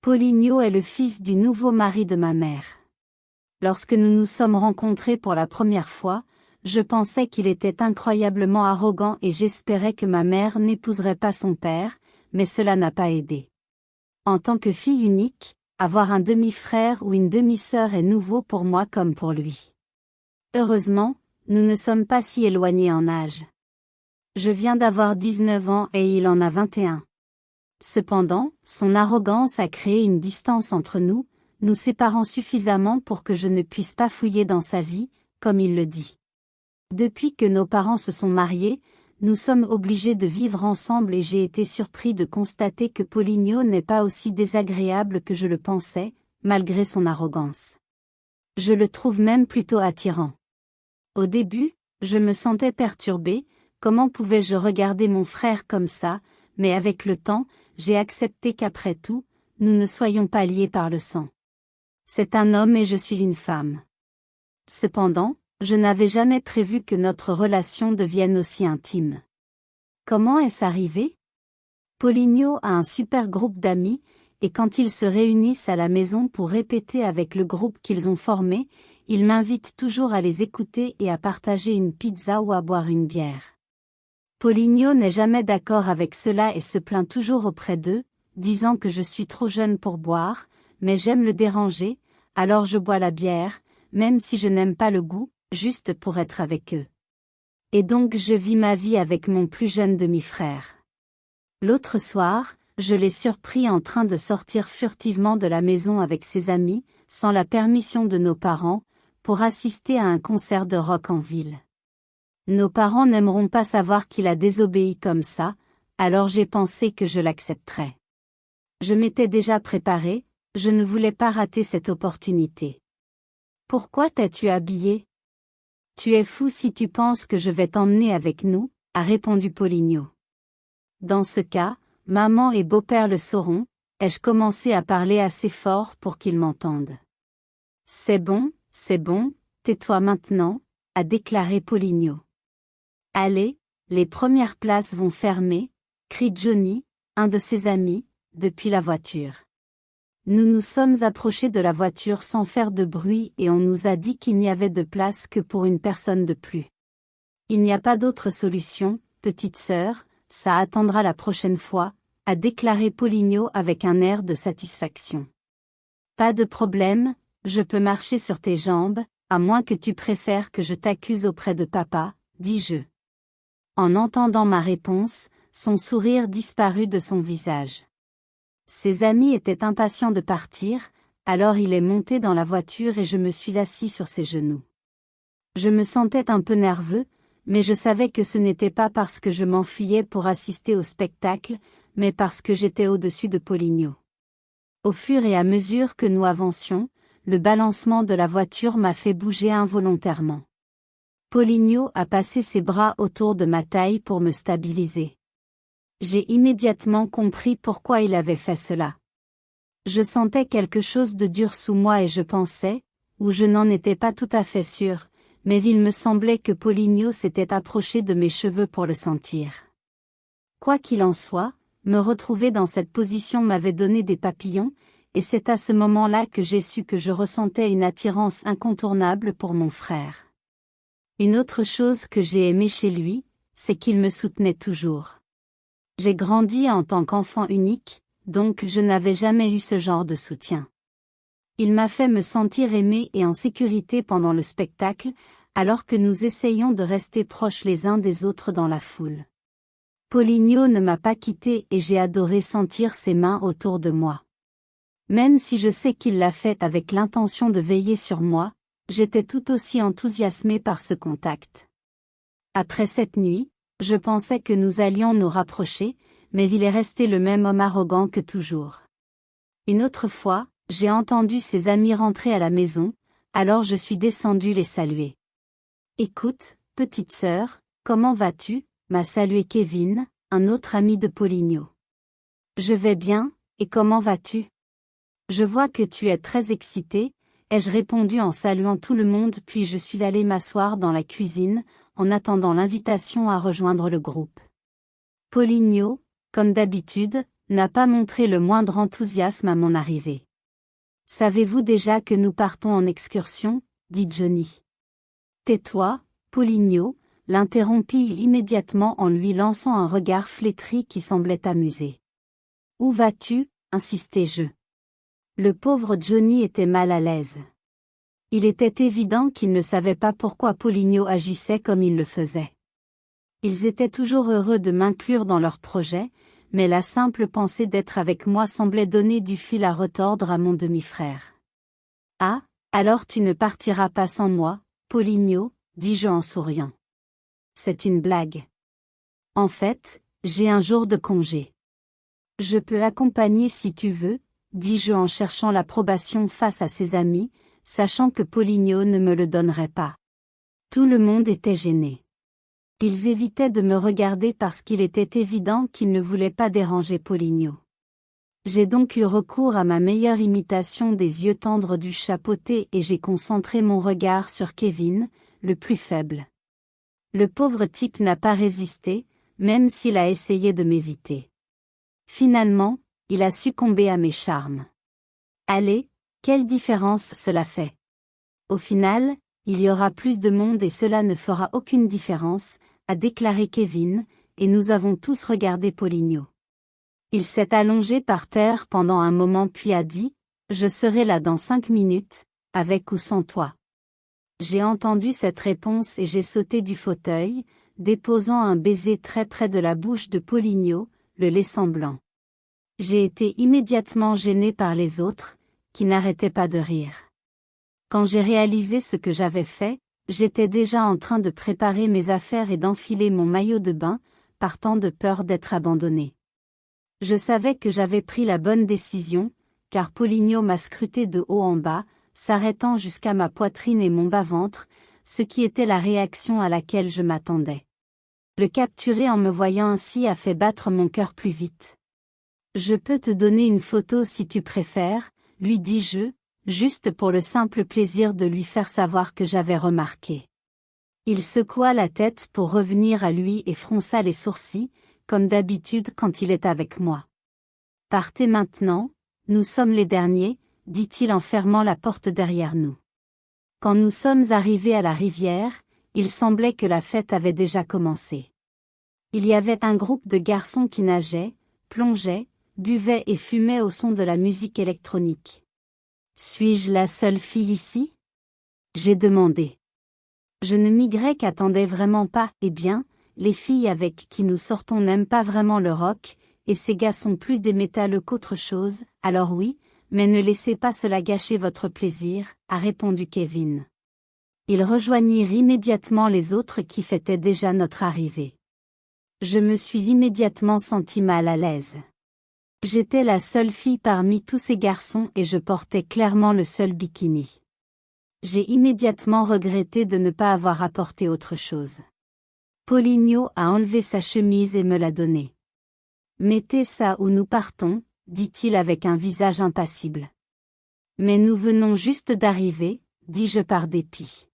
Poligno est le fils du nouveau mari de ma mère. Lorsque nous nous sommes rencontrés pour la première fois, je pensais qu'il était incroyablement arrogant et j'espérais que ma mère n'épouserait pas son père, mais cela n'a pas aidé. En tant que fille unique, avoir un demi-frère ou une demi-sœur est nouveau pour moi comme pour lui. Heureusement, nous ne sommes pas si éloignés en âge. Je viens d'avoir 19 ans et il en a 21. Cependant, son arrogance a créé une distance entre nous, nous séparant suffisamment pour que je ne puisse pas fouiller dans sa vie, comme il le dit. Depuis que nos parents se sont mariés, nous sommes obligés de vivre ensemble et j'ai été surpris de constater que Poligno n'est pas aussi désagréable que je le pensais, malgré son arrogance. Je le trouve même plutôt attirant. Au début, je me sentais perturbée, comment pouvais-je regarder mon frère comme ça, mais avec le temps, j'ai accepté qu'après tout, nous ne soyons pas liés par le sang. C'est un homme et je suis une femme. Cependant, je n'avais jamais prévu que notre relation devienne aussi intime. Comment est-ce arrivé? Poligno a un super groupe d'amis, et quand ils se réunissent à la maison pour répéter avec le groupe qu'ils ont formé, ils m'invitent toujours à les écouter et à partager une pizza ou à boire une bière. Poligno n'est jamais d'accord avec cela et se plaint toujours auprès d'eux, disant que je suis trop jeune pour boire, mais j'aime le déranger, alors je bois la bière, même si je n'aime pas le goût, juste pour être avec eux. Et donc je vis ma vie avec mon plus jeune demi-frère. L'autre soir, je l'ai surpris en train de sortir furtivement de la maison avec ses amis, sans la permission de nos parents, pour assister à un concert de rock en ville. Nos parents n'aimeront pas savoir qu'il a désobéi comme ça, alors j'ai pensé que je l'accepterais. Je m'étais déjà préparée, je ne voulais pas rater cette opportunité. Pourquoi t'as-tu habillé? Tu es fou si tu penses que je vais t'emmener avec nous, a répondu Poligno. Dans ce cas, maman et beau-père le sauront, ai-je commencé à parler assez fort pour qu'ils m'entendent. C'est bon, tais-toi maintenant, a déclaré Poligno. Allez, les premières places vont fermer, crie Johnny, un de ses amis, depuis la voiture. Nous nous sommes approchés de la voiture sans faire de bruit et on nous a dit qu'il n'y avait de place que pour une personne de plus. Il n'y a pas d'autre solution, petite sœur, ça attendra la prochaine fois, a déclaré Poligno avec un air de satisfaction. Pas de problème, je peux marcher sur tes jambes, à moins que tu préfères que je t'accuse auprès de papa, dis-je. En entendant ma réponse, son sourire disparut de son visage. Ses amis étaient impatients de partir, alors il est monté dans la voiture et je me suis assis sur ses genoux. Je me sentais un peu nerveux, mais je savais que ce n'était pas parce que je m'enfuyais pour assister au spectacle, mais parce que j'étais au-dessus de Poligno. Au fur et à mesure que nous avancions, le balancement de la voiture m'a fait bouger involontairement. Poligno a passé ses bras autour de ma taille pour me stabiliser. J'ai immédiatement compris pourquoi il avait fait cela. Je sentais quelque chose de dur sous moi et je pensais, ou je n'en étais pas tout à fait sûr, mais il me semblait que Poligno s'était approché de mes cheveux pour le sentir. Quoi qu'il en soit, me retrouver dans cette position m'avait donné des papillons, et c'est à ce moment-là que j'ai su que je ressentais une attirance incontournable pour mon frère. Une autre chose que j'ai aimée chez lui, c'est qu'il me soutenait toujours. J'ai grandi en tant qu'enfant unique, donc je n'avais jamais eu ce genre de soutien. Il m'a fait me sentir aimé et en sécurité pendant le spectacle, alors que nous essayions de rester proches les uns des autres dans la foule. Poligno ne m'a pas quitté et j'ai adoré sentir ses mains autour de moi. Même si je sais qu'il l'a fait avec l'intention de veiller sur moi, j'étais tout aussi enthousiasmée par ce contact. Après cette nuit, je pensais que nous allions nous rapprocher, mais il est resté le même homme arrogant que toujours. Une autre fois, j'ai entendu ses amis rentrer à la maison, alors je suis descendue les saluer. Écoute, petite sœur, comment vas-tu? M'a salué Kevin, un autre ami de Poligno. Je vais bien, et comment vas-tu? Je vois que tu es très excitée, ai-je répondu en saluant tout le monde puis je suis allée m'asseoir dans la cuisine, en attendant l'invitation à rejoindre le groupe. Poligno, comme d'habitude, n'a pas montré le moindre enthousiasme à mon arrivée. Savez-vous déjà que nous partons en excursion, dit Johnny. Tais-toi, Poligno, l'interrompit immédiatement en lui lançant un regard flétri qui semblait amusé. Où vas-tu, insistai-je. Le pauvre Johnny était mal à l'aise. Il était évident qu'il ne savait pas pourquoi Poligno agissait comme il le faisait. Ils étaient toujours heureux de m'inclure dans leurs projets, mais la simple pensée d'être avec moi semblait donner du fil à retordre à mon demi-frère. Ah, alors tu ne partiras pas sans moi, Poligno, dis-je en souriant. C'est une blague. En fait, j'ai un jour de congé. Je peux accompagner si tu veux, dis-je en cherchant l'approbation face à ses amis, sachant que Poligno ne me le donnerait pas. Tout le monde était gêné. Ils évitaient de me regarder parce qu'il était évident qu'ils ne voulaient pas déranger Poligno. J'ai donc eu recours à ma meilleure imitation des yeux tendres du chapeauté et j'ai concentré mon regard sur Kevin, le plus faible. Le pauvre type n'a pas résisté, même s'il a essayé de m'éviter. Finalement, il a succombé à mes charmes. Allez, quelle différence cela fait? Au final, il y aura plus de monde et cela ne fera aucune différence, a déclaré Kevin, et nous avons tous regardé Poligno. Il s'est allongé par terre pendant un moment puis a dit, « Je serai là dans 5 minutes, avec ou sans toi. » J'ai entendu cette réponse et j'ai sauté du fauteuil, déposant un baiser très près de la bouche de Poligno, le laissant blanc. J'ai été immédiatement gêné par les autres, qui n'arrêtaient pas de rire. Quand j'ai réalisé ce que j'avais fait, j'étais déjà en train de préparer mes affaires et d'enfiler mon maillot de bain, partant de peur d'être abandonné. Je savais que j'avais pris la bonne décision, car Poligno m'a scruté de haut en bas, s'arrêtant jusqu'à ma poitrine et mon bas-ventre, ce qui était la réaction à laquelle je m'attendais. Le capturer en me voyant ainsi a fait battre mon cœur plus vite. Je peux te donner une photo si tu préfères, lui dis-je, juste pour le simple plaisir de lui faire savoir que j'avais remarqué. Il secoua la tête pour revenir à lui et fronça les sourcils, comme d'habitude quand il est avec moi. Partez maintenant, nous sommes les derniers, dit-il en fermant la porte derrière nous. Quand nous sommes arrivés à la rivière, il semblait que la fête avait déjà commencé. Il y avait un groupe de garçons qui nageaient, plongeaient, buvaient et fumaient au son de la musique électronique. Suis-je la seule fille ici? J'ai demandé. Je ne m'y qu'attendais vraiment pas, eh bien, les filles avec qui nous sortons n'aiment pas vraiment le rock, et ces gars sont plus des métalleux qu'autre chose, alors oui, mais ne laissez pas cela gâcher votre plaisir, a répondu Kevin. Ils rejoignirent immédiatement les autres qui fêtaient déjà notre arrivée. Je me suis immédiatement senti mal à l'aise. J'étais la seule fille parmi tous ces garçons et je portais clairement le seul bikini. J'ai immédiatement regretté de ne pas avoir apporté autre chose. Poligno a enlevé sa chemise et me l'a donnée. Mettez ça où nous partons, dit-il avec un visage impassible. Mais nous venons juste d'arriver, dis-je par dépit.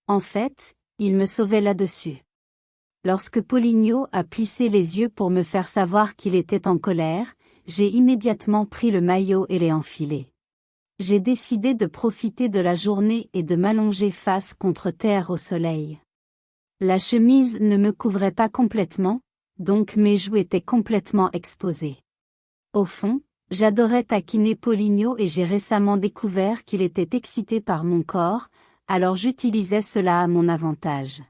En fait, il me sauvait là-dessus. Lorsque Poligno a plissé les yeux pour me faire savoir qu'il était en colère, j'ai immédiatement pris le maillot et l'ai enfilé. J'ai décidé de profiter de la journée et de m'allonger face contre terre au soleil. La chemise ne me couvrait pas complètement, donc mes joues étaient complètement exposées. Au fond, j'adorais taquiner Poligno et j'ai récemment découvert qu'il était excité par mon corps, alors j'utilisais cela à mon avantage.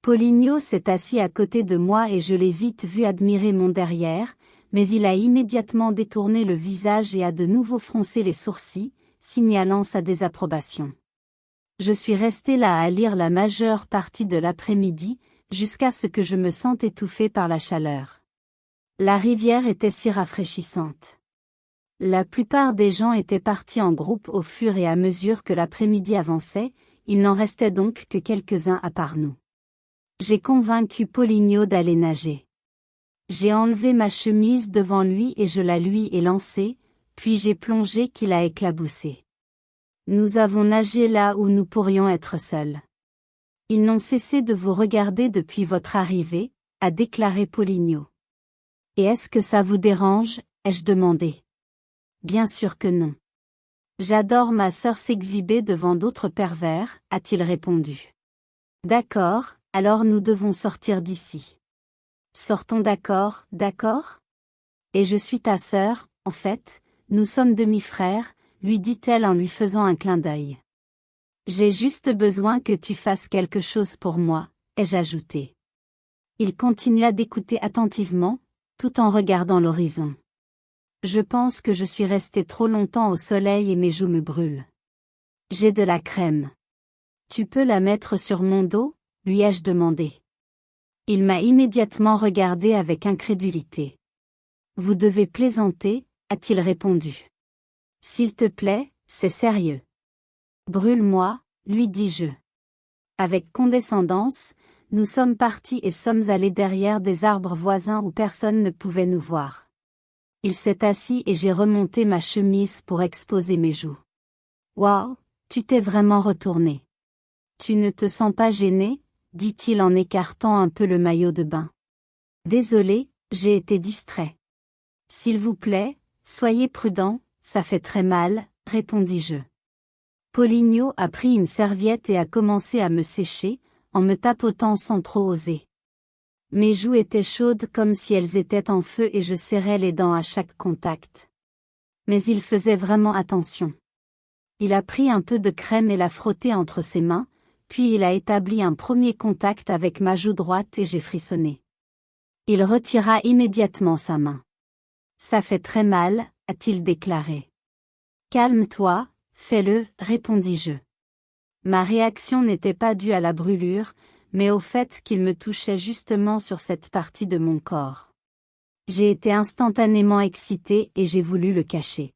Poligno s'est assis à côté de moi et je l'ai vite vu admirer mon derrière, mais il a immédiatement détourné le visage et a de nouveau froncé les sourcils, signalant sa désapprobation. Je suis resté là à lire la majeure partie de l'après-midi, jusqu'à ce que je me sente étouffé par la chaleur. La rivière était si rafraîchissante. La plupart des gens étaient partis en groupe au fur et à mesure que l'après-midi avançait, il n'en restait donc que quelques-uns à part nous. J'ai convaincu Poligno d'aller nager. J'ai enlevé ma chemise devant lui et je la lui ai lancée, puis j'ai plongé qu'il a éclaboussé. Nous avons nagé là où nous pourrions être seuls. Ils n'ont cessé de vous regarder depuis votre arrivée, a déclaré Poligno. Et est-ce que ça vous dérange, ai-je demandé. Bien sûr que non. J'adore ma sœur s'exhiber devant d'autres pervers, a-t-il répondu. D'accord, alors nous devons sortir d'ici. Sortons d'accord, d'accord? Et je suis ta sœur, en fait, nous sommes demi-frères, lui dit-elle en lui faisant un clin d'œil. J'ai juste besoin que tu fasses quelque chose pour moi, ai-je ajouté. Il continua d'écouter attentivement, tout en regardant l'horizon. Je pense que je suis resté trop longtemps au soleil et mes joues me brûlent. J'ai de la crème. Tu peux la mettre sur mon dos, lui ai-je demandé. Il m'a immédiatement regardé avec incrédulité. Vous devez plaisanter, a-t-il répondu. S'il te plaît, c'est sérieux. Brûle-moi, lui dis-je. Avec condescendance, nous sommes partis et sommes allés derrière des arbres voisins où personne ne pouvait nous voir. Il s'est assis et j'ai remonté ma chemise pour exposer mes joues. Waouh, tu t'es vraiment retourné. Tu ne te sens pas gêné, dit-il en écartant un peu le maillot de bain. Désolé, j'ai été distrait. S'il vous plaît, soyez prudent, ça fait très mal, répondis-je. Poligno a pris une serviette et a commencé à me sécher, en me tapotant sans trop oser. Mes joues étaient chaudes comme si elles étaient en feu et je serrais les dents à chaque contact. Mais il faisait vraiment attention. Il a pris un peu de crème et l'a frotté entre ses mains, puis il a établi un premier contact avec ma joue droite et j'ai frissonné. Il retira immédiatement sa main. Ça fait très mal, a-t-il déclaré. Calme-toi, fais-le, répondis-je. Ma réaction n'était pas due à la brûlure, mais au fait qu'il me touchait justement sur cette partie de mon corps. J'ai été instantanément excitée et j'ai voulu le cacher.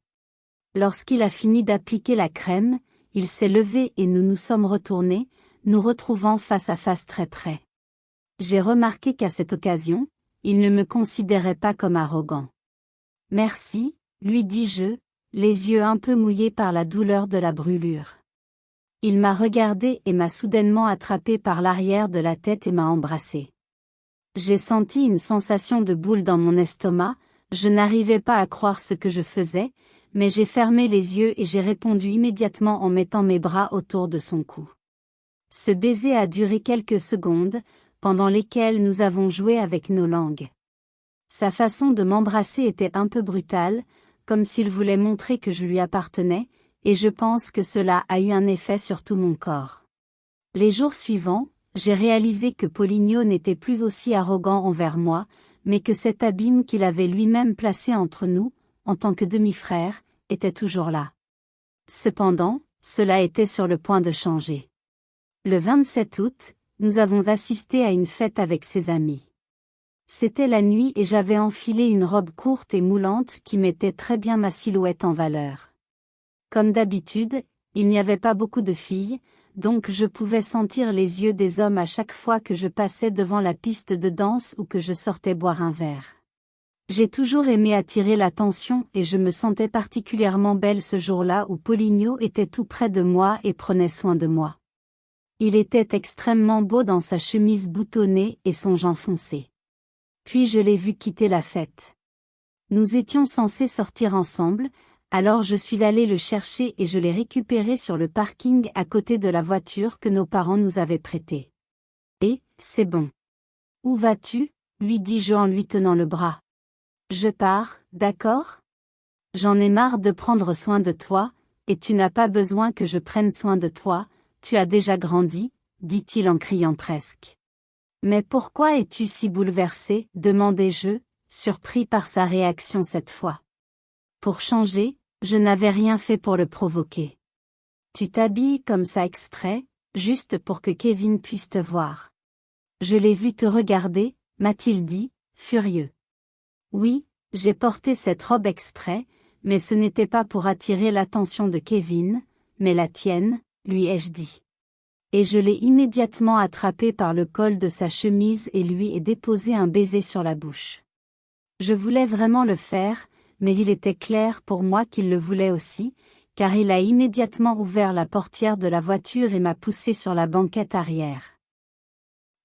Lorsqu'il a fini d'appliquer la crème, il s'est levé et nous nous sommes retournés, nous retrouvant face à face très près. J'ai remarqué qu'à cette occasion, il ne me considérait pas comme arrogant. Merci, lui dis-je, les yeux un peu mouillés par la douleur de la brûlure. Il m'a regardé et m'a soudainement attrapé par l'arrière de la tête et m'a embrassé. J'ai senti une sensation de boule dans mon estomac, je n'arrivais pas à croire ce que je faisais, mais j'ai fermé les yeux et j'ai répondu immédiatement en mettant mes bras autour de son cou. Ce baiser a duré quelques secondes, pendant lesquelles nous avons joué avec nos langues. Sa façon de m'embrasser était un peu brutale, comme s'il voulait montrer que je lui appartenais, et je pense que cela a eu un effet sur tout mon corps. Les jours suivants, j'ai réalisé que Poligno n'était plus aussi arrogant envers moi, mais que cet abîme qu'il avait lui-même placé entre nous, en tant que demi-frère, était toujours là. Cependant, cela était sur le point de changer. Le 27 août, nous avons assisté à une fête avec ses amis. C'était la nuit et j'avais enfilé une robe courte et moulante qui mettait très bien ma silhouette en valeur. Comme d'habitude, il n'y avait pas beaucoup de filles, donc je pouvais sentir les yeux des hommes à chaque fois que je passais devant la piste de danse ou que je sortais boire un verre. J'ai toujours aimé attirer l'attention et je me sentais particulièrement belle ce jour-là où Poligno était tout près de moi et prenait soin de moi. Il était extrêmement beau dans sa chemise boutonnée et son jean foncé. Puis je l'ai vu quitter la fête. Nous étions censés sortir ensemble, alors je suis allé le chercher et je l'ai récupéré sur le parking à côté de la voiture que nos parents nous avaient prêtée. Et, c'est bon. Où vas-tu, lui dis-je en lui tenant le bras. Je pars, d'accord? J'en ai marre de prendre soin de toi, et tu n'as pas besoin que je prenne soin de toi, tu as déjà grandi, dit-il en criant presque. Mais pourquoi es-tu si bouleversé, demandai-je, surpris par sa réaction cette fois. Pour changer, je n'avais rien fait pour le provoquer. Tu t'habilles comme ça exprès, juste pour que Kevin puisse te voir. Je l'ai vu te regarder, m'a-t-il dit, furieux. Oui, j'ai porté cette robe exprès, mais ce n'était pas pour attirer l'attention de Kevin, mais la tienne, lui ai-je dit. Et je l'ai immédiatement attrapé par le col de sa chemise et lui ai déposé un baiser sur la bouche. Je voulais vraiment le faire, mais il était clair pour moi qu'il le voulait aussi, car il a immédiatement ouvert la portière de la voiture et m'a poussé sur la banquette arrière.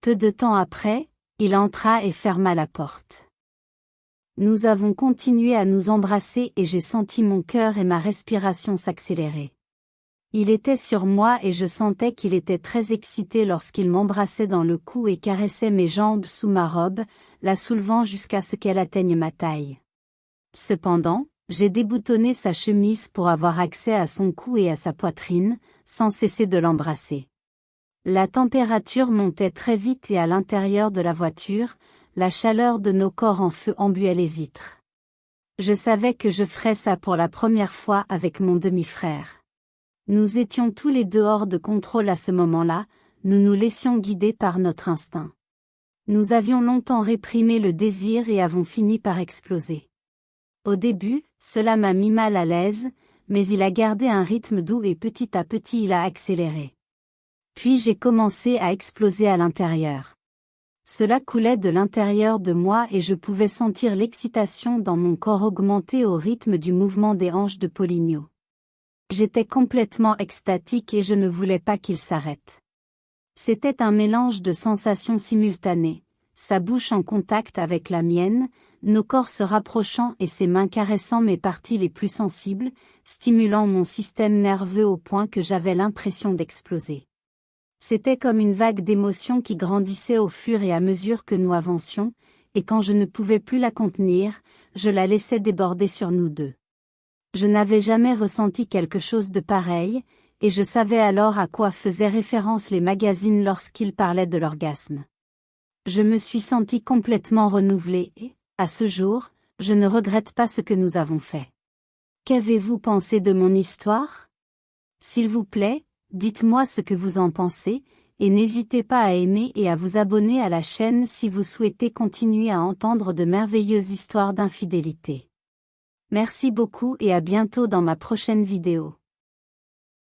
Peu de temps après, il entra et ferma la porte. Nous avons continué à nous embrasser et j'ai senti mon cœur et ma respiration s'accélérer. Il était sur moi et je sentais qu'il était très excité lorsqu'il m'embrassait dans le cou et caressait mes jambes sous ma robe, la soulevant jusqu'à ce qu'elle atteigne ma taille. Cependant, j'ai déboutonné sa chemise pour avoir accès à son cou et à sa poitrine, sans cesser de l'embrasser. La température montait très vite et à l'intérieur de la voiture, la chaleur de nos corps en feu embuait les vitres. Je savais que je ferais ça pour la première fois avec mon demi-frère. Nous étions tous les deux hors de contrôle à ce moment-là, nous nous laissions guider par notre instinct. Nous avions longtemps réprimé le désir et avons fini par exploser. Au début, cela m'a mis mal à l'aise, mais il a gardé un rythme doux et petit à petit il a accéléré. Puis j'ai commencé à exploser à l'intérieur. Cela coulait de l'intérieur de moi et je pouvais sentir l'excitation dans mon corps augmenter au rythme du mouvement des hanches de Poligno. J'étais complètement extatique et je ne voulais pas qu'il s'arrête. C'était un mélange de sensations simultanées, sa bouche en contact avec la mienne, nos corps se rapprochant et ses mains caressant mes parties les plus sensibles, stimulant mon système nerveux au point que j'avais l'impression d'exploser. C'était comme une vague d'émotions qui grandissait au fur et à mesure que nous avancions, et quand je ne pouvais plus la contenir, je la laissais déborder sur nous deux. Je n'avais jamais ressenti quelque chose de pareil, et je savais alors à quoi faisaient référence les magazines lorsqu'ils parlaient de l'orgasme. Je me suis sentie complètement renouvelée et, à ce jour, je ne regrette pas ce que nous avons fait. Qu'avez-vous pensé de mon histoire? S'il vous plaît, dites-moi ce que vous en pensez, et n'hésitez pas à aimer et à vous abonner à la chaîne si vous souhaitez continuer à entendre de merveilleuses histoires d'infidélité. Merci beaucoup et à bientôt dans ma prochaine vidéo.